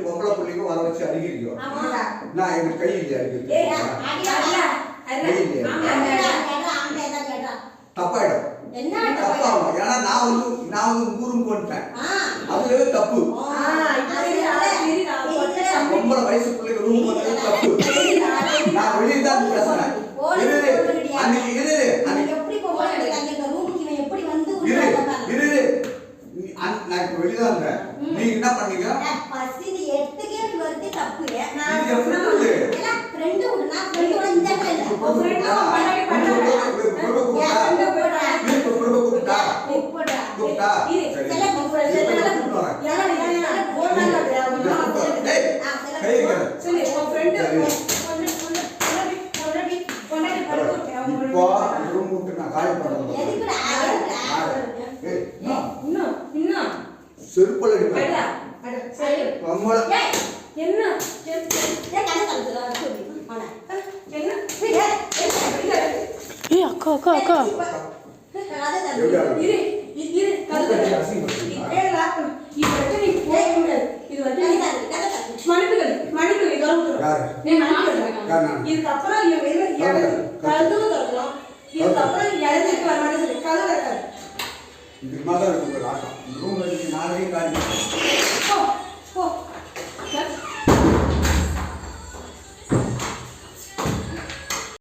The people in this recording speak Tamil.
பொம்பளை பிள்ளைங்க வர வச்சு அடிக்கிறீங்க. நான் எனக்கு கை இல்லையா அடிக்கிறது? தப்பாயிடும். தப்பாகும். ஏன்னா நான் வந்து ஊரும் போட்டேன். அதுவே தப்பு. பொம்பளை வயசு பிள்ளைங்க ரூம் போட்டது தப்பு. நான் வெளியே தான் பேசுறேன். நான் இப்ப வெளியதான் இருக்கேன். நீங்க என்ன பண்ணீங்க? செருப்பல் அக்கா அக்கா அக்கா இதுக்கு மேல இருக்கு ஆட்டம். ரூம் நாளைக்கு காட்டி